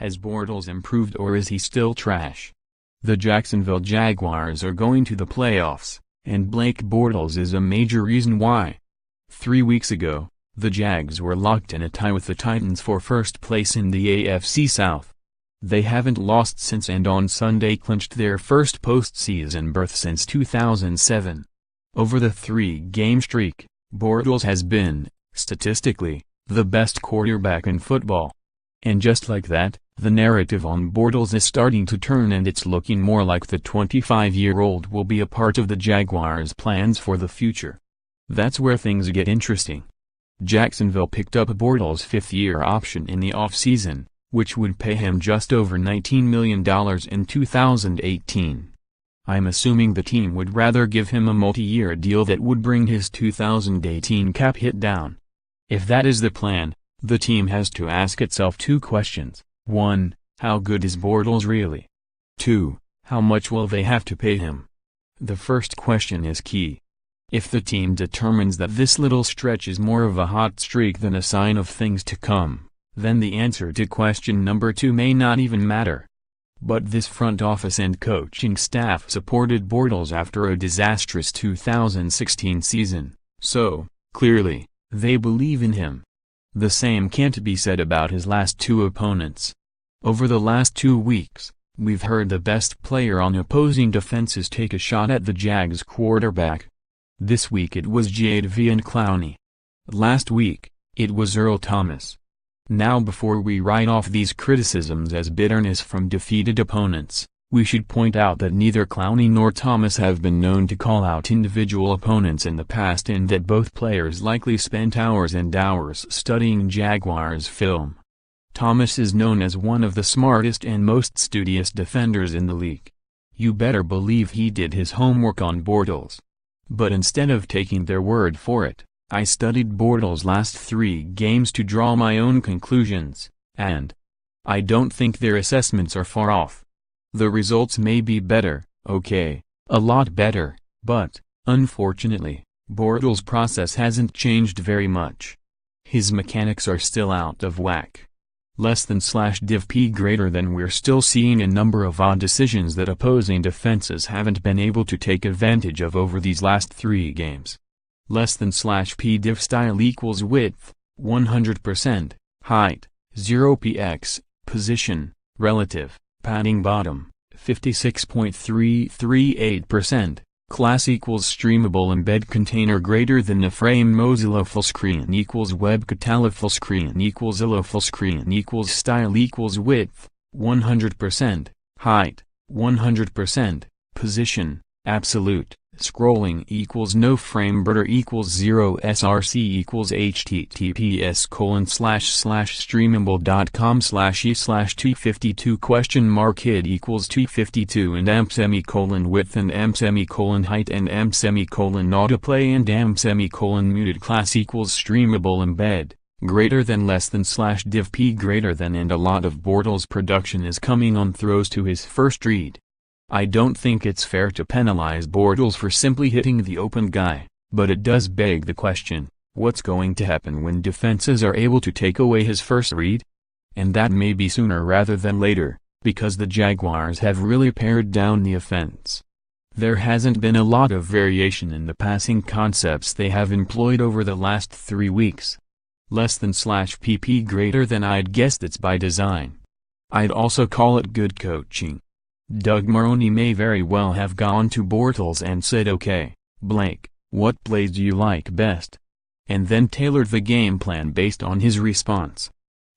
Has Bortles improved or is he still trash? The Jacksonville Jaguars are going to the playoffs, and Blake Bortles is a major reason why. 3 weeks ago, the Jags were locked in a tie with the Titans for first place in the AFC South. They haven't lost since and on Sunday clinched their first postseason berth since 2007. Over the 3-game streak, Bortles has been, statistically, the best quarterback in football. And just like that, the narrative on Bortles is starting to turn and it's looking more like the 25-year-old will be a part of the Jaguars' plans for the future. That's where things get interesting. Jacksonville picked up Bortles' fifth-year option in the offseason, which would pay him just over $19 million in 2018. I'm assuming the team would rather give him a multi-year deal that would bring his 2018 cap hit down. If that is the plan, the team has to ask itself 2 questions. 1. How good is Bortles really? 2. How much will they have to pay him? The first question is key. If the team determines that this little stretch is more of a hot streak than a sign of things to come, then the answer to question number 2 may not even matter. But this front office and coaching staff supported Bortles after a disastrous 2016 season, so, clearly, they believe in him. The same can't be said about his last 2 opponents. Over the last 2 weeks, we've heard the best player on opposing defenses take a shot at the Jags quarterback. This week it was Jadeveon Clowney. Last week, it was Earl Thomas. Now before we write off these criticisms as bitterness from defeated opponents, we should point out that neither Clowney nor Thomas have been known to call out individual opponents in the past and that both players likely spent hours and hours studying Jaguars film. Thomas is known as one of the smartest and most studious defenders in the league. You better believe he did his homework on Bortles. But instead of taking their word for it, I studied Bortles' last 3 games to draw my own conclusions, and I don't think their assessments are far off. The results may be better, okay, a lot better, but, unfortunately, Bortles' process hasn't changed very much. His mechanics are still out of whack. Less than /div p greater than we're still seeing a number of odd decisions that opposing defenses haven't been able to take advantage of over these last 3 games. Less than /p div style equals width, 100%, height, 0px, position, relative, padding bottom, 56.338%, class equals streamable embed container greater than the frame Mozilla full screen equals web Catala full screen equals Zillow full screen equals style equals width, 100%, height, 100%, position, absolute, scrolling equals no frame border equals 0 src equals https://streamable.com/e/t52 question mark id equals t52 and amp semicolon width and amp semicolon height and amp semicolon autoplay and amp semicolon muted class equals streamable embed greater than less than /div p greater than and a lot of Bortles' production is coming on throws to his first read. I don't think it's fair to penalize Bortles for simply hitting the open guy, but it does beg the question, what's going to happen when defenses are able to take away his first read? And that may be sooner rather than later, because the Jaguars have really pared down the offense. There hasn't been a lot of variation in the passing concepts they have employed over the last 3 weeks. Less than /pp greater than I'd guess that's by design. I'd also call it good coaching. Doug Marrone may very well have gone to Bortles and said okay, Blake, what plays do you like best? And then tailored the game plan based on his response.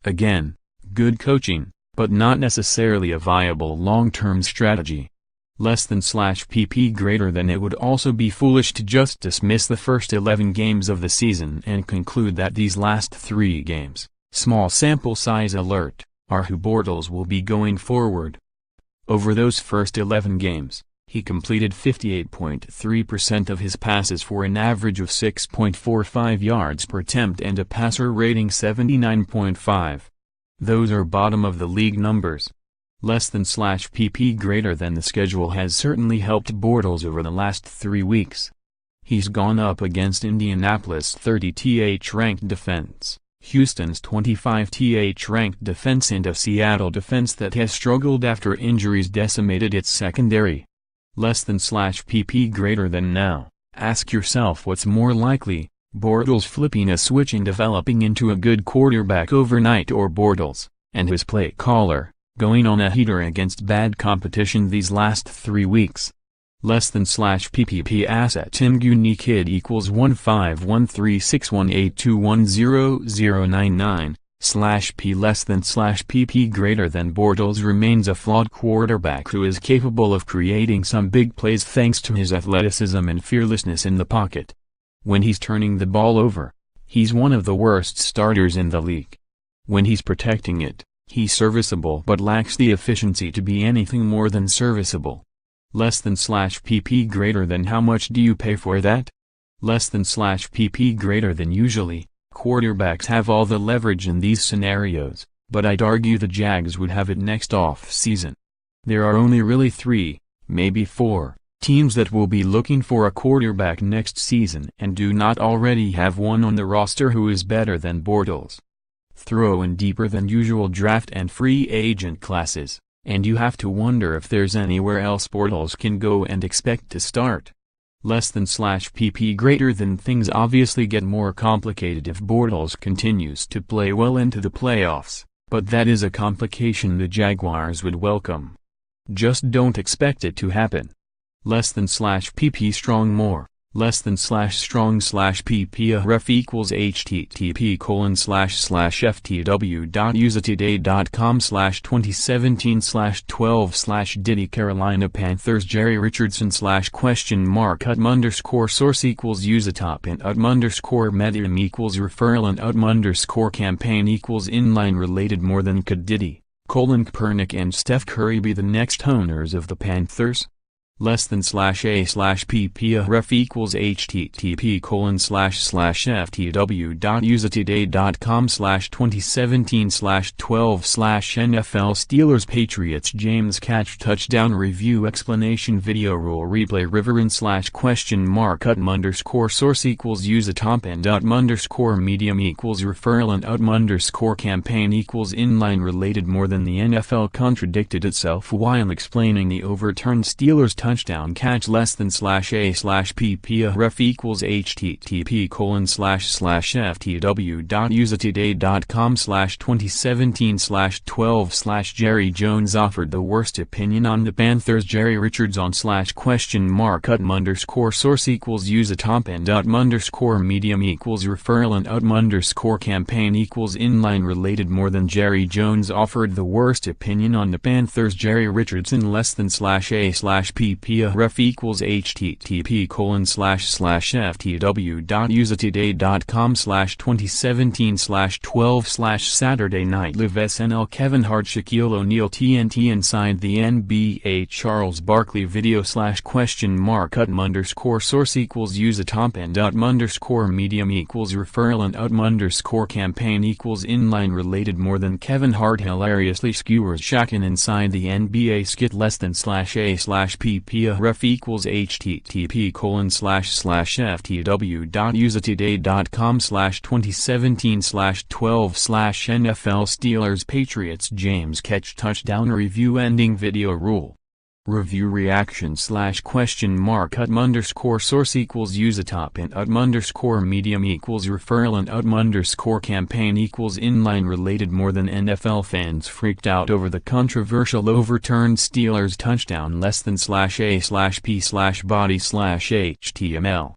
Again, good coaching, but not necessarily a viable long-term strategy. Less than /pp greater than it would also be foolish to just dismiss the first 11 games of the season and conclude that these last 3 games, small sample size alert, are who Bortles will be going forward. Over those first 11 games, he completed 58.3% of his passes for an average of 6.45 yards per attempt and a passer rating 79.5. Those are bottom-of-the-league numbers. Less than /pp greater than the schedule has certainly helped Bortles over the last 3 weeks. He's gone up against Indianapolis' 30th ranked defense, Houston's 25th ranked defense and a Seattle defense that has struggled after injuries decimated its secondary. Less than / PP greater than now. Ask yourself what's more likely, Bortles flipping a switch and developing into a good quarterback overnight, or Bortles and his play caller going on a heater against bad competition these last 3 weeks. Less than / PPP asset Timguni Kid equals 15136182100099 / P less than / PP greater than Bortles remains a flawed quarterback who is capable of creating some big plays thanks to his athleticism and fearlessness in the pocket. When he's turning the ball over, he's one of the worst starters in the league. When he's protecting it, he's serviceable but lacks the efficiency to be anything more than serviceable. Less than / PP greater than how much do you pay for that? Less than / PP greater than usually, quarterbacks have all the leverage in these scenarios, but I'd argue the Jags would have it next off-season. There are only really 3, maybe 4, teams that will be looking for a quarterback next season and do not already have one on the roster who is better than Bortles. Throw in deeper than usual draft and free agent classes, and you have to wonder if there's anywhere else Bortles can go and expect to start. Less than / PP greater than things obviously get more complicated if Bortles continues to play well into the playoffs, but that is a complication the Jaguars would welcome. Just don't expect it to happen. Less than / PP strong more. Less than / strong / PP a ref equals http://ftw.usatoday.com /2017/12 Diddy Carolina Panthers Jerry Richardson / *UT_source equals usatop and _medium equals referral and _campaign equals inline related more than could Diddy, Kaepernick and Steph Curry be the next owners of the Panthers? Less than / /PP a ref equals http://ftw.usatoday.com /2017/12 NFL Steelers Patriots James catch touchdown review explanation video rule replay river in / *UT_source equals usatop and _medium equals referral and _campaign equals inline related more than the NFL contradicted itself while explaining the overturned Steelers touchdown catch. Less than / /PP a ref equals http://ftw.usatoday.com /2017/12 Jerry Jones offered the worst opinion on the Panthers. Jerry Richards on / *UT_source equals usatop and _medium equals referral and _campaign equals inline related more than Jerry Jones offered the worst opinion on the Panthers. Jerry Richardson less than / /PP a ref equals http://ftw.usatoday.com /2017/12 Saturday Night Live SNL Kevin Hart Shaquille O'Neal TNT Inside the NBA Charles Barkley video / *UT_source equals usatop and _medium equals referral and _campaign equals inline related more than Kevin Hart hilariously skewers Shaq in Inside the NBA skit. Less than / /PP a ref equals http://ftw.usatoday.com /2017/12 NFL Steelers Patriots James catch touchdown review ending video rule review reaction / *UT_source equals usatop and _medium equals referral and _campaign equals inline related more than NFL fans freaked out over the controversial overturned Steelers touchdown. Less than / /P /body /HTML